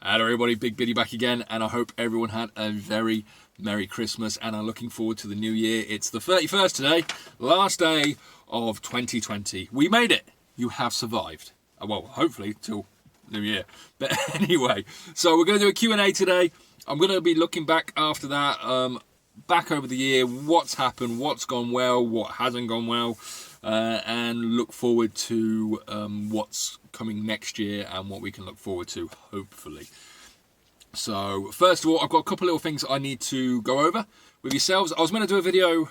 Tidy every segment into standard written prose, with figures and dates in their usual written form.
Hello everybody, Big Biddy back again, and I hope everyone had a very Merry Christmas and are looking forward to the new year. It's the 31st today, last day of 2020. We made it. You have survived. Well, hopefully till New Year. But anyway, so we're going to do a Q&A today. I'm going to be looking back after that, back over the year, what's happened, what's gone well, what hasn't gone well, and look forward to what's coming next year and what we can look forward to, hopefully. So, first of all, I've got a couple little things I need to go over with yourselves. I was meant to do a video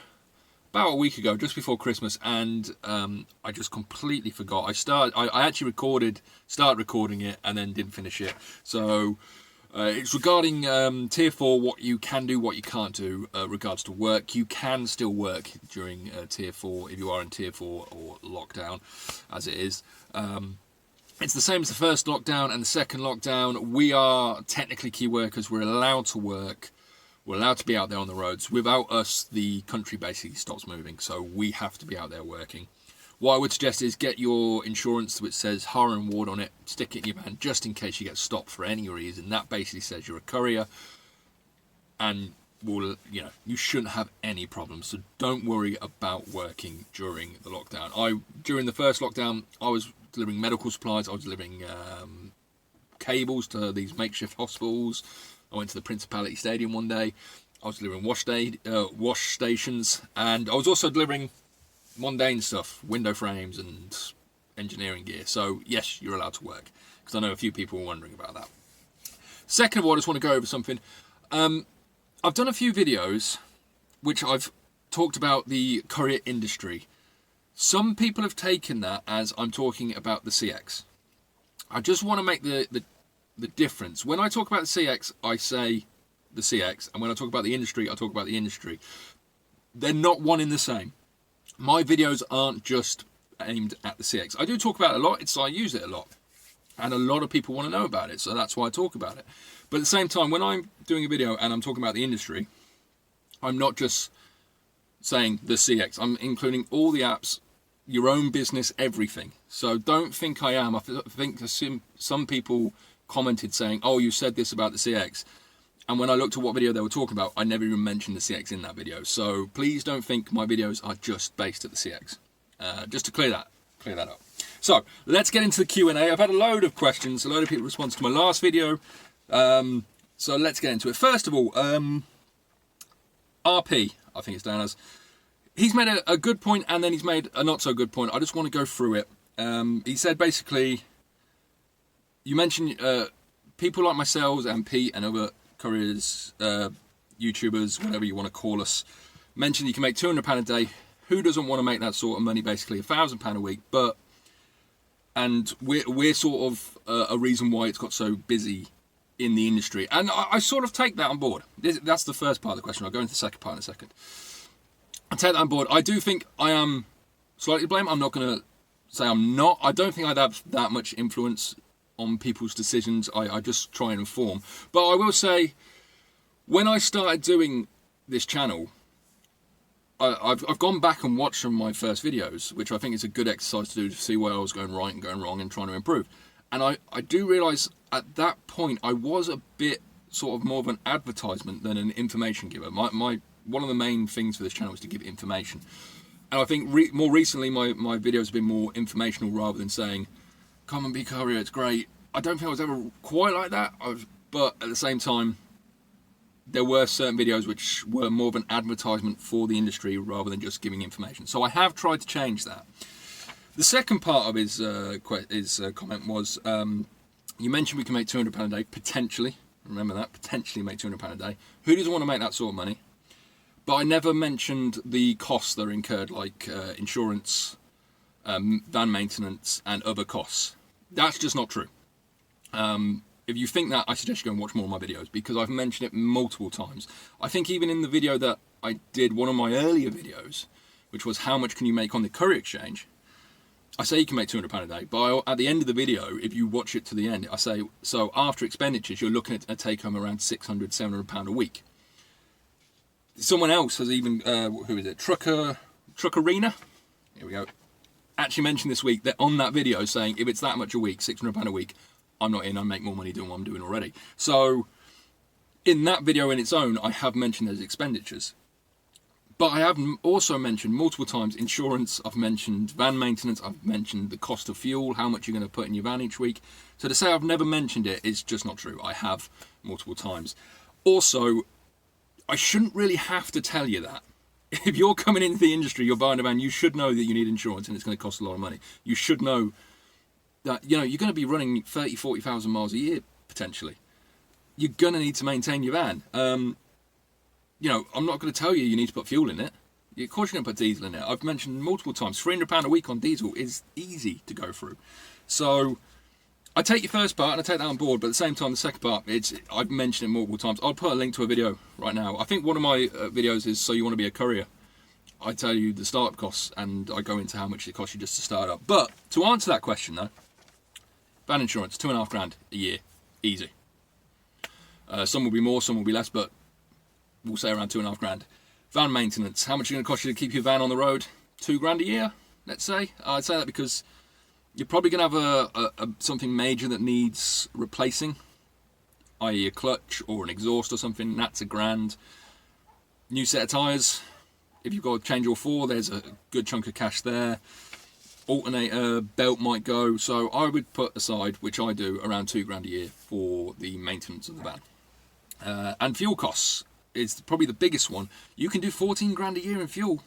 about a week ago, just before Christmas, and I just completely forgot. I actually started recording it, and then didn't finish it. So, it's regarding Tier 4, what you can do, what you can't do, regards to work. You can still work during Tier 4 if you are in Tier 4 or lockdown, as it is. It's the same as the first lockdown and the second lockdown. We are technically key workers. We're allowed to work. We're allowed to be out there on the roads. Without us, the country basically stops moving. So we have to be out there working. What I would suggest is get your insurance which says Horror and Ward on it. Stick it in your van just in case you get stopped for any reason. That basically says you're a courier. And you shouldn't have any problems. So don't worry about working during the lockdown. During the first lockdown, I was delivering medical supplies. I was delivering cables to these makeshift hospitals. I went to the Principality Stadium one day. I was delivering wash stations, and I was also delivering mundane stuff, window frames and engineering gear. So yes, you're allowed to work, because I know a few people were wondering about that. Second of all, I just want to go over something. I've done a few videos which I've talked about the courier industry. Some people have taken that as I'm talking about the CX. I just want to make the difference. When I talk about the CX, I say the CX, and when I talk about the industry, I talk about the industry. They're not one in the same. My videos aren't just aimed at the CX. I do talk about it a lot, I use it a lot, and a lot of people want to know about it, so that's why I talk about it. But at the same time, when I'm doing a video and I'm talking about the industry, I'm not just saying the CX. I'm including all the apps, your own business, everything. So don't think I am. I think some people commented saying, oh, you said this about the CX. And when I looked at what video they were talking about, I never even mentioned the CX in that video. So please don't think my videos are just based at the CX. Just to clear that up. So let's get into the Q&A. I've had a load of questions, a load of people respond to my last video. So let's get into it. First of all, RP, I think it's down as, he's made a good point, and then he's made a not so good point. I just want to go through it. He said basically, you mentioned people like myself and Pete and other couriers, YouTubers, whatever you want to call us, mentioned you can make £200 a day. Who doesn't want to make that sort of money? Basically £1,000 a week. And we're sort of a reason why it's got so busy in the industry. And I sort of take that on board. That's the first part of the question. I'll go into the second part in a second. I take that on board. I do think I am slightly to blame. I'm not going to say I'm not. I don't think I'd have that much influence on people's decisions. I just try and inform. But I will say, when I started doing this channel, I've gone back and watched some of my first videos, which I think is a good exercise to do to see where I was going right and going wrong and trying to improve. And I do realise at that point I was a bit sort of more of an advertisement than an information giver. One of the main things for this channel is to give information. And I think more recently my videos have been more informational rather than saying, come and be courier, it's great. I don't think I was ever quite like that. But at the same time, there were certain videos which were more of an advertisement for the industry rather than just giving information. So I have tried to change that. The second part of his comment was, you mentioned we can make £200 a day, potentially. Remember that, potentially make £200 a day. Who doesn't want to make that sort of money? But I never mentioned the costs that are incurred, like insurance, van maintenance, and other costs. That's just not true. If you think that, I suggest you go and watch more of my videos, because I've mentioned it multiple times. I think even in the video that I did, one of my earlier videos, which was how much can you make on the courier exchange, I say you can make £200 a day, but at the end of the video, if you watch it to the end, I say, so after expenditures, you're looking at a take home around £600, £700 a week. Someone else has even, who is it, Truckarina? Here we go. Actually mentioned this week that on that video saying if it's that much a week, £600 a week, I'm not in. I make more money doing what I'm doing already. So in that video in its own, I have mentioned those expenditures. But I have also mentioned multiple times insurance, I've mentioned van maintenance, I've mentioned the cost of fuel, how much you're going to put in your van each week. So to say I've never mentioned it is just not true. I have multiple times. Also, I shouldn't really have to tell you that. If you're coming into the industry, you're buying a van, you should know that you need insurance and it's going to cost a lot of money. You should know that, you know, you're going to be running 30, 40,000 miles a year, potentially. You're going to need to maintain your van. You know, I'm not going to tell you you need to put fuel in it. Of course you're going to put diesel in it. I've mentioned multiple times, £300 a week on diesel is easy to go through. So I take your first part and I take that on board, but at the same time, the second part, I've mentioned it multiple times. I'll put a link to a video right now. I think one of my videos is So You Want to Be a Courier. I tell you the startup costs and I go into how much it costs you just to start up. But to answer that question though, van insurance, £2,500 a year, easy. Some will be more, some will be less, but we'll say around £2,500. Van maintenance, how much is it going to cost you to keep your van on the road? £2,000 a year, let's say. I'd say that because you're probably going to have something major that needs replacing, i.e. a clutch or an exhaust or something. That's £1,000. New set of tyres, if you've got to change all four, there's a good chunk of cash there. Alternator, belt might go. So I would put aside, which I do, around £2,000 a year for the maintenance of the van. And fuel costs is probably the biggest one. You can do £14,000 a year in fuel.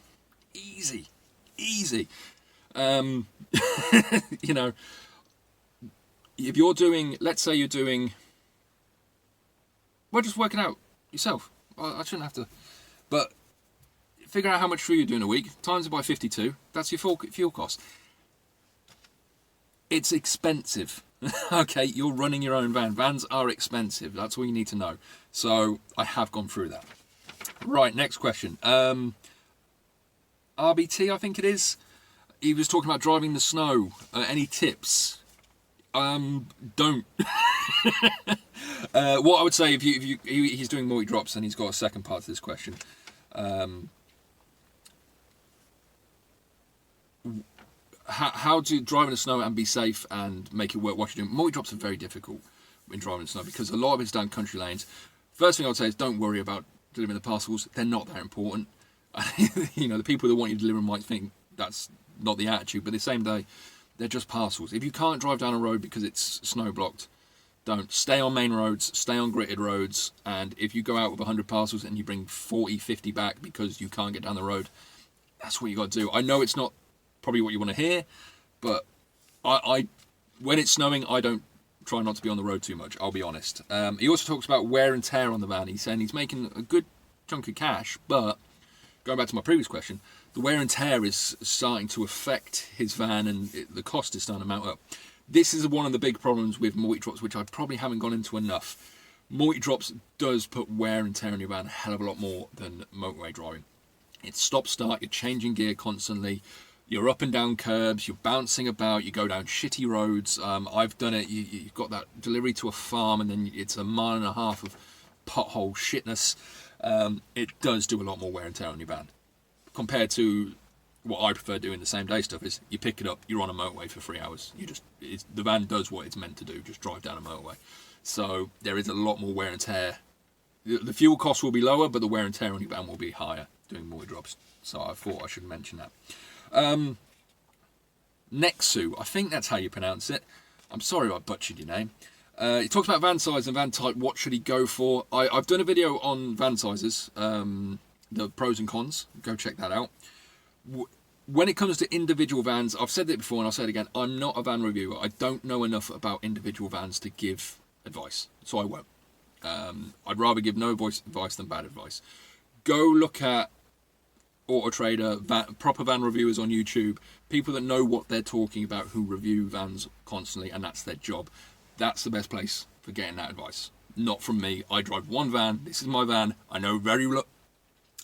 Easy. You know, if you're doing, let's say you're doing, well, just work it out yourself. I shouldn't have to, but figure out how much fuel you're doing a week, times it by 52, that's your fuel cost. It's expensive. Okay, you're running your own van. Vans are expensive. That's all you need to know. So I have gone through that. Right, next question. RBT, I think it is. He was talking about driving the snow. Any tips? Don't. What I would say, he's doing multi-drops and he's got a second part to this question. How to drive in the snow and be safe and make it work what you're doing. Multi-drops are very difficult when driving in the snow because a lot of it's down country lanes. First thing I would say is don't worry about delivering the parcels. They're not that important. You know, the people that want you to deliver might think that's not the attitude, but the same day, they're just parcels. If you can't drive down a road because it's snow blocked, don't. Stay on main roads, stay on gritted roads, and if you go out with 100 parcels and you bring 40, 50 back because you can't get down the road, that's what you got to do. I know it's not probably what you want to hear, but I when it's snowing, I don't try not to be on the road too much, I'll be honest. He also talks about wear and tear on the van. He's saying he's making a good chunk of cash, but going back to my previous question, the wear and tear is starting to affect his van and the cost is starting to mount up. This is one of the big problems with multi-drops, which I probably haven't gone into enough. Multi-drops does put wear and tear on your van a hell of a lot more than motorway driving. It's stop-start, you're changing gear constantly, you're up and down curbs, you're bouncing about, you go down shitty roads. I've done it, you've got that delivery to a farm and then it's a mile and a half of pothole shitness. It does do a lot more wear and tear on your van. Compared to what I prefer doing the same day stuff is you pick it up, you're on a motorway for 3 hours. The van does what it's meant to do, just drive down a motorway. So there is a lot more wear and tear. The fuel cost will be lower, but the wear and tear on your van will be higher doing multi-drops. So I thought I should mention that. Nexu, I think that's how you pronounce it. I'm sorry I butchered your name. He talks about van size and van type. What should he go for? I've done a video on van sizes, the pros and cons. Go check that out. When it comes to individual vans, I've said it before and I'll say it again, I'm not a van reviewer. I don't know enough about individual vans to give advice, so I won't. I'd rather give no advice than bad advice. Go look at Auto Trader, proper van reviewers on YouTube, people that know what they're talking about, who review vans constantly, and that's their job. That's the best place for getting that advice. Not from me. I drive one van. This is my van. I know a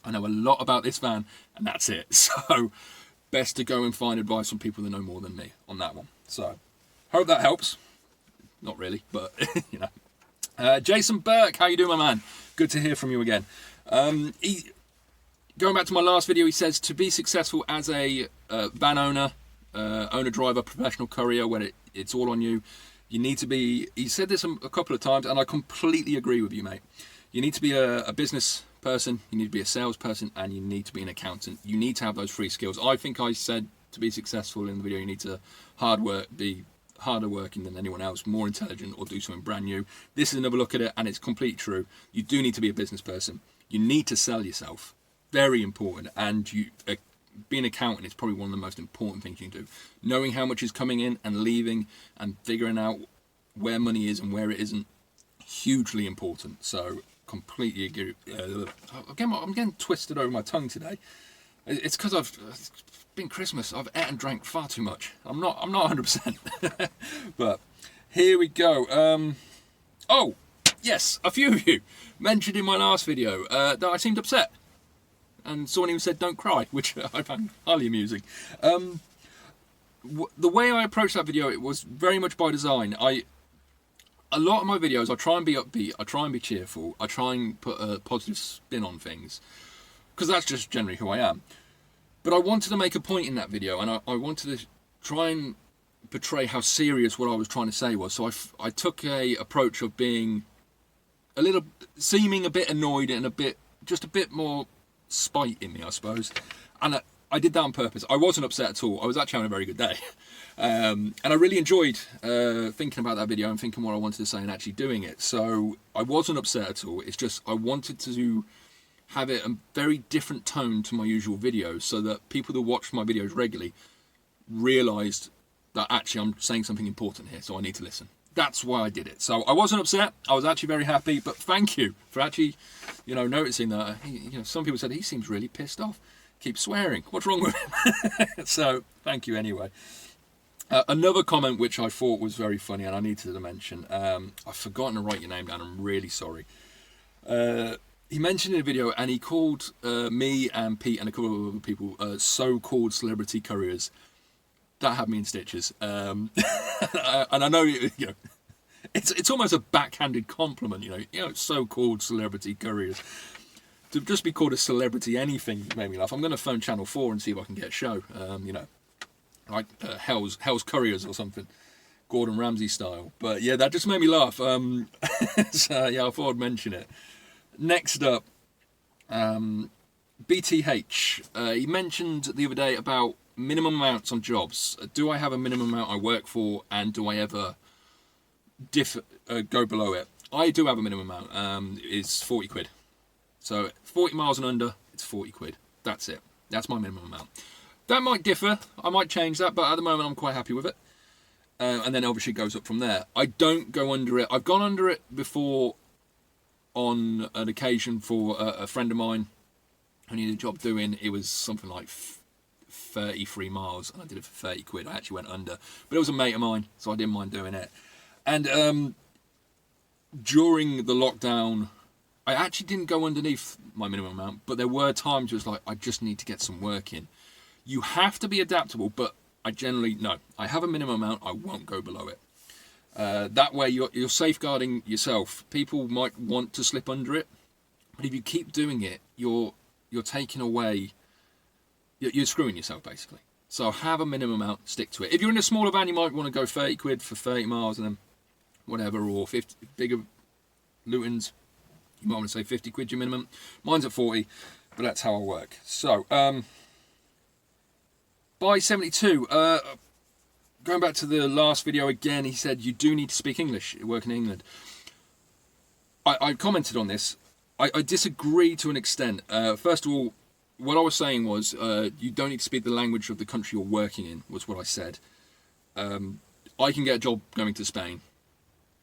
lot about this van, and that's it. So, best to go and find advice from people that know more than me on that one. So, hope that helps. Not really, but you know. Jason Burke, how you doing, my man? Good to hear from you again. Going back to my last video, he says to be successful as a van owner, owner-driver, professional courier, when it's all on you, You need to be, he said this a couple of times, and I completely agree with you, mate. You need to be a business person, you need to be a salesperson, and you need to be an accountant. You need to have those 3 skills. I think I said to be successful in the video, you need to be harder working than anyone else, more intelligent, or do something brand new. This is another look at it, and it's completely true. You do need to be a business person. You need to sell yourself. Very important. And being an accountant is probably one of the most important things you can do. Knowing how much is coming in and leaving, and figuring out where money is and where it isn't, hugely important. So completely agree. I'm getting twisted over my tongue today. It's because it's been Christmas. I've ate and drank far too much. I'm not 100%. But here we go. Oh yes, a few of you mentioned in my last video that I seemed upset, and someone even said don't cry, which I found highly amusing. The way I approached that video, it was very much by design. A lot of my videos, I try and be upbeat, I try and be cheerful, I try and put a positive spin on things, because that's just generally who I am. But I wanted to make a point in that video, and I wanted to try and portray how serious what I was trying to say was. So I took a approach of being seeming a bit annoyed and just a bit more spite in me, I suppose. And I did that on purpose. I wasn't upset at all. I was actually having a very good day. And I really enjoyed thinking about that video and thinking what I wanted to say and actually doing it. So I wasn't upset at all. It's just I wanted to have it a very different tone to my usual videos, so that people that watch my videos regularly realised that actually I'm saying something important here, so I need to listen. That's why I did it. So I wasn't upset. I was actually very happy. But thank you for actually, noticing that. Some people said he seems really pissed off. Keep swearing. What's wrong with him? So thank you anyway. Another comment which I thought was very funny and I needed to mention. I've forgotten to write your name down. I'm really sorry. He mentioned in a video, and he called me and Pete and a couple of other people so-called celebrity couriers. That had me in stitches. And I know, it's almost a backhanded compliment, so-called celebrity couriers. To just be called a celebrity anything made me laugh. I'm going to phone Channel 4 and see if I can get a show, like Hell's Couriers or something, Gordon Ramsay style. But yeah, that just made me laugh. So yeah, I thought I'd mention it. Next up, BTH. He mentioned the other day about minimum amounts on jobs. Do I have a minimum amount I work for, and do I ever go below it? I do have a minimum amount. It's 40 quid. So 40 miles and under, it's 40 quid. That's it. That's my minimum amount. That might differ. I might change that, but at the moment I'm quite happy with it. And then obviously it goes up from there. I don't go under it. I've gone under it before on an occasion for a friend of mine who needed a job doing. It was something like 33 miles, and I did it for 30 quid. I actually went under. But it was a mate of mine, so I didn't mind doing it. And during the lockdown, I actually didn't go underneath my minimum amount, but there were times it was like, I just need to get some work in. You have to be adaptable, but I generally, no. I have a minimum amount, I won't go below it. That way you're safeguarding yourself. People might want to slip under it, but if you keep doing it, you're taking away, you're screwing yourself basically. So have a minimum amount, stick to it. If you're in a smaller van, you might want to go 30 quid for 30 miles and then whatever, or 50 bigger Lutons, you might want to say 50 quid your minimum. Mine's at 40, but that's how I work. So, by 72, going back to the last video again, he said you do need to speak English working in England. I commented on this. I disagree to an extent. First of all, what I was saying was you don't need to speak the language of the country you're working in, was what I said. I can get a job going to Spain.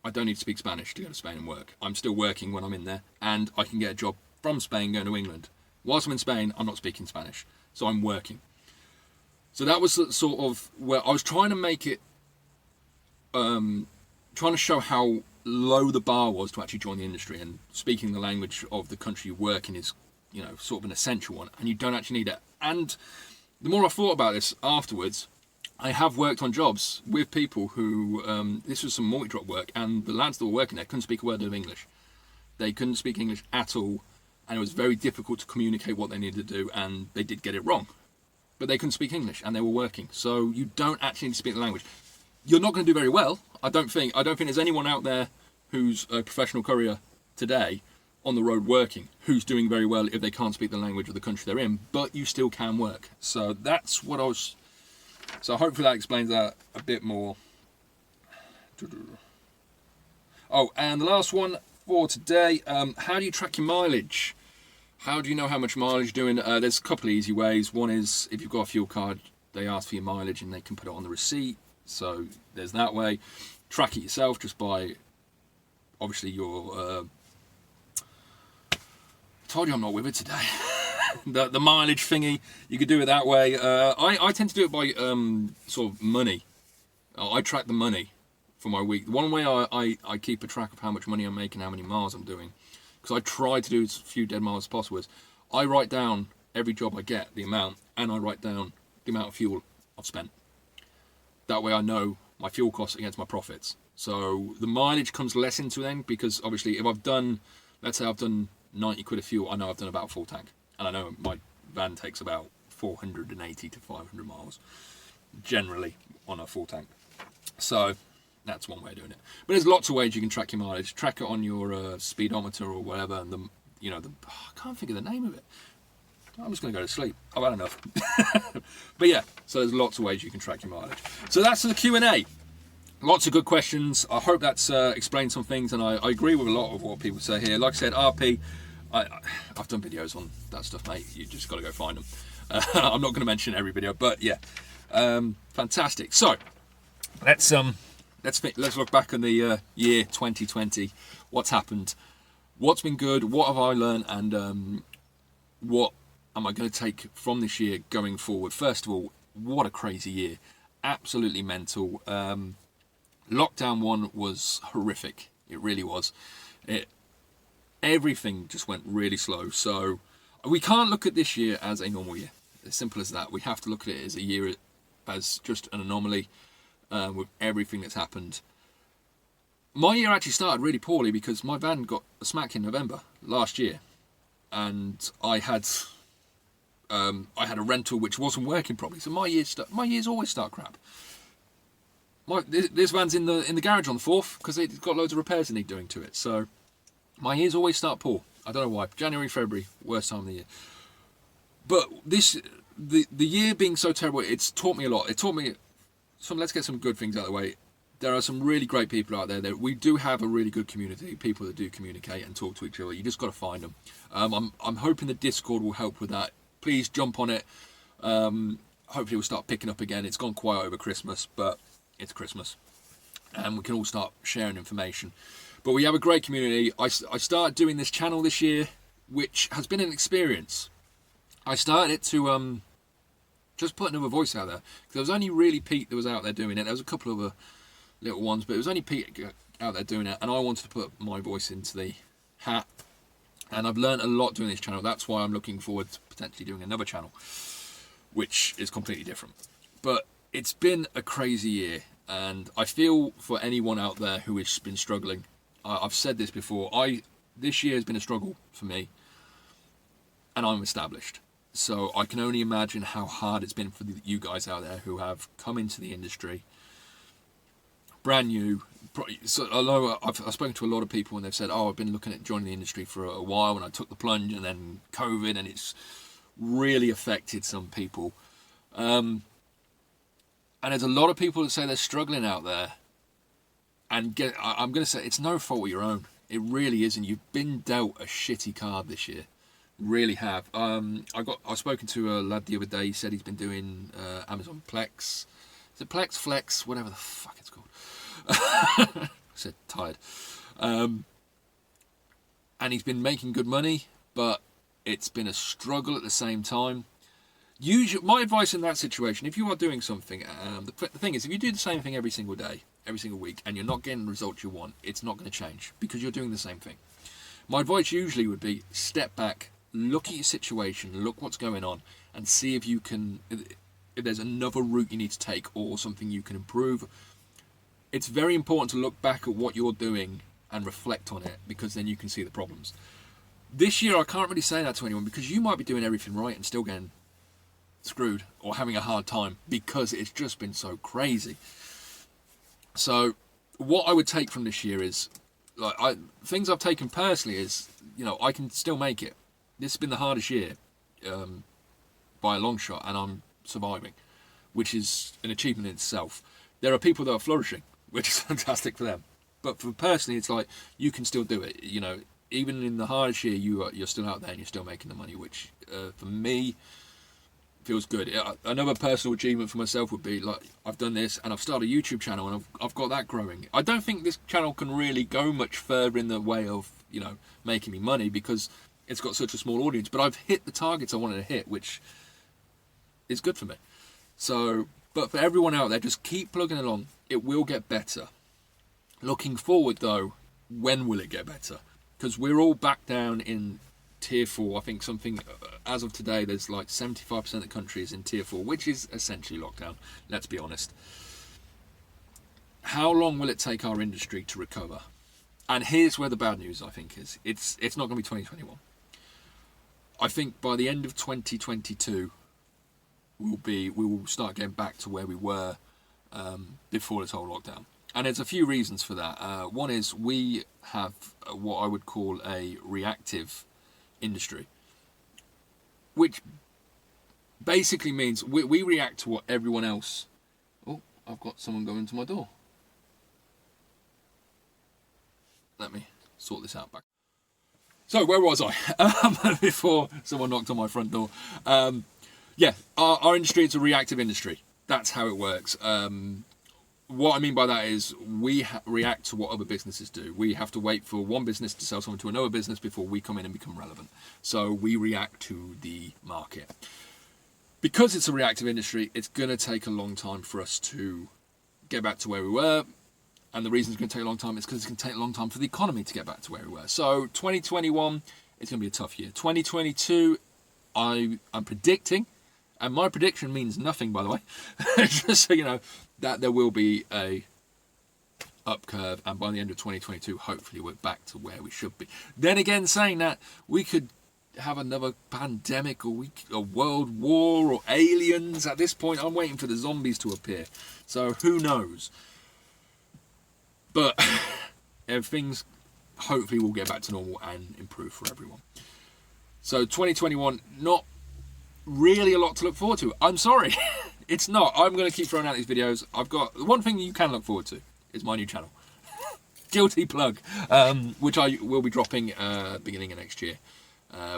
I don't need to speak Spanish to go to Spain and work. I'm still working when I'm in there, and I can get a job from Spain going to England. Whilst I'm in Spain, I'm not speaking Spanish, so I'm working. So that was sort of where I was trying to make it, trying to show how low the bar was to actually join the industry, and speaking the language of the country you work in is, sort of an essential one, and you don't actually need it. And the more I thought about this afterwards, I have worked on jobs with people who, this was some multi-drop work, and the lads that were working there couldn't speak a word of English. They couldn't speak English at all, and it was very difficult to communicate what they needed to do, and they did get it wrong. But they couldn't speak English, and they were working. So you don't actually need to speak the language. You're not going to do very well. I don't think there's anyone out there who's a professional courier today on the road working who's doing very well if they can't speak the language of the country they're in, but you still can work. So that's what I was. So hopefully that explains that a bit more. Oh, and the last one for today, how do you track your mileage? How do you know how much mileage you're doing? There's a couple of easy ways. One is if you've got a fuel card, they ask for your mileage and they can put it on the receipt. So there's that way. Track it yourself just by, obviously, your... told you I'm not with it today. the mileage thingy, you could do it that way. I tend to do it by sort of money. I track the money for my week. One way I keep a track of how much money I'm making, how many miles I'm doing, because I try to do as few dead miles as possible, is I write down every job I get, the amount, and I write down the amount of fuel I've spent. That way I know my fuel costs against my profits. So the mileage comes less into then, because obviously if I've done, let's say I've done 90 quid of fuel, I know I've done about a full tank. And I know my van takes about 480 to 500 miles, generally, on a full tank. So that's one way of doing it. But there's lots of ways you can track your mileage. Track it on your speedometer or whatever. And I can't think of the name of it. I'm just going to go to sleep. I've had enough. But yeah, so there's lots of ways you can track your mileage. So that's the Q&A. Lots of good questions. I hope that's explained some things, and I agree with a lot of what people say here. Like I said, RP, I've done videos on that stuff, mate. You just got to go find them. I'm not going to mention every video, but yeah, fantastic. So let's look back on the year 2020. What's happened? What's been good? What have I learned? And what am I going to take from this year going forward? First of all, what a crazy year! Absolutely mental. Lockdown 1 was horrific. It really was. Everything just went really slow. So we can't look at this year as a normal year. As simple as that. We have to look at it as a year, as just an anomaly with everything that's happened. My year actually started really poorly because my van got a smack in November last year, and I had a rental which wasn't working properly. So my years always start crap. This van's in the garage on the 4th because it's got loads of repairs it need doing to it. So my years always start poor. I don't know why. January, February, worst time of the year. But the year being so terrible, it's taught me a lot. It taught me let's get some good things out of the way. There are some really great people out there. We do have a really good community, people that do communicate and talk to each other. You just got to find them. I'm hoping the Discord will help with that. Please jump on it. Hopefully we'll start picking up again. It's gone quiet over Christmas, but it's Christmas, and we can all start sharing information. But we have a great community. I started doing this channel this year, which has been an experience. I started it to just put another voice out there. There was only really Pete that was out there doing it. There was a couple of other little ones, but it was only Pete out there doing it, and I wanted to put my voice into the hat. And I've learned a lot doing this channel. That's why I'm looking forward to potentially doing another channel, which is completely different. But it's been a crazy year, and I feel for anyone out there who has been struggling. I've said this before. This year has been a struggle for me, and I'm established. So I can only imagine how hard it's been for you guys out there who have come into the industry, brand new. So I've spoken to a lot of people, and they've said, "Oh, I've been looking at joining the industry for a while, and I took the plunge, and then COVID, and it's really affected some people." And there's a lot of people that say they're struggling out there. And I'm going to say it's no fault of your own. It really isn't. You've been dealt a shitty card this year. Really have. I've spoken to a lad the other day. He said he's been doing Amazon Plex. Is it Plex, Flex, whatever the fuck it's called. I said tired. And he's been making good money, but it's been a struggle at the same time. My advice in that situation, if you are doing something, the thing is, if you do the same thing every single day, every single week, and you're not getting the results you want, it's not going to change because you're doing the same thing. My advice usually would be step back, look at your situation, look what's going on, and see if there's another route you need to take or something you can improve. It's very important to look back at what you're doing and reflect on it, because then you can see the problems. This year, I can't really say that to anyone because you might be doing everything right and still getting screwed or having a hard time because it's just been so crazy. So what I would take from this year is, like, things I've taken personally is, I can still make it. This has been the hardest year by a long shot, and I'm surviving, which is an achievement in itself. There are people that are flourishing, which is fantastic for them. But for personally, it's like, you can still do it. Even in the hardest year, you're still out there and you're still making the money, which for me feels good. Another personal achievement for myself would be, like, I've done this and I've started a YouTube channel and I've got that growing. I don't think this channel can really go much further in the way of, making me money, because it's got such a small audience. But I've hit the targets I wanted to hit, which is good for me. So, but for everyone out there, just keep plugging along. It will get better. Looking forward, though, when will it get better? Because we're all back down in tier 4. I think as of today, there's like 75% of the country is in tier 4, which is essentially lockdown. Let's be honest. How long will it take our industry to recover? And here's where the bad news, I think, is. It's not going to be 2021. I think by the end of 2022, we will start getting back to where we were before this whole lockdown. And there's a few reasons for that. One is we have what I would call a reactive industry, which basically means we react to what everyone else... Oh, I've got someone going to my door. Let me sort this out back. So, where was I? Before someone knocked on my front door. Our industry is a reactive industry. That's how it works. What I mean by that is we react to what other businesses do. We have to wait for one business to sell something to another business before we come in and become relevant. So we react to the market. Because it's a reactive industry, it's going to take a long time for us to get back to where we were. And the reason it's going to take a long time is because it's going to take a long time for the economy to get back to where we were. So 2021, it's going to be a tough year. 2022, I'm predicting, and my prediction means nothing, by the way, just so you know, that there will be a up curve, and by the end of 2022, hopefully we're back to where we should be. Then again, saying that, we could have another pandemic, or a world war, or aliens. At this point, I'm waiting for the zombies to appear. So who knows? But things hopefully will get back to normal and improve for everyone. So 2021, not really a lot to look forward to. I'm sorry. It's not. I'm going to keep throwing out these videos. I've got one thing you can look forward to is my new channel. Guilty plug, which I will be dropping beginning of next year,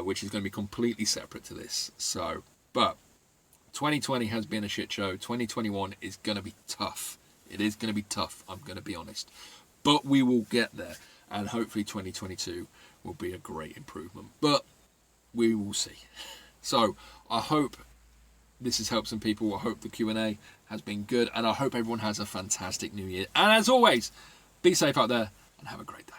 which is going to be completely separate to this. So, but 2020 has been a shit show. 2021 is going to be tough. It is going to be tough, I'm going to be honest. But we will get there. And hopefully 2022 will be a great improvement. But we will see. So I hope this has helped some people. I hope the Q&A has been good. And I hope everyone has a fantastic new year. And as always, be safe out there and have a great day.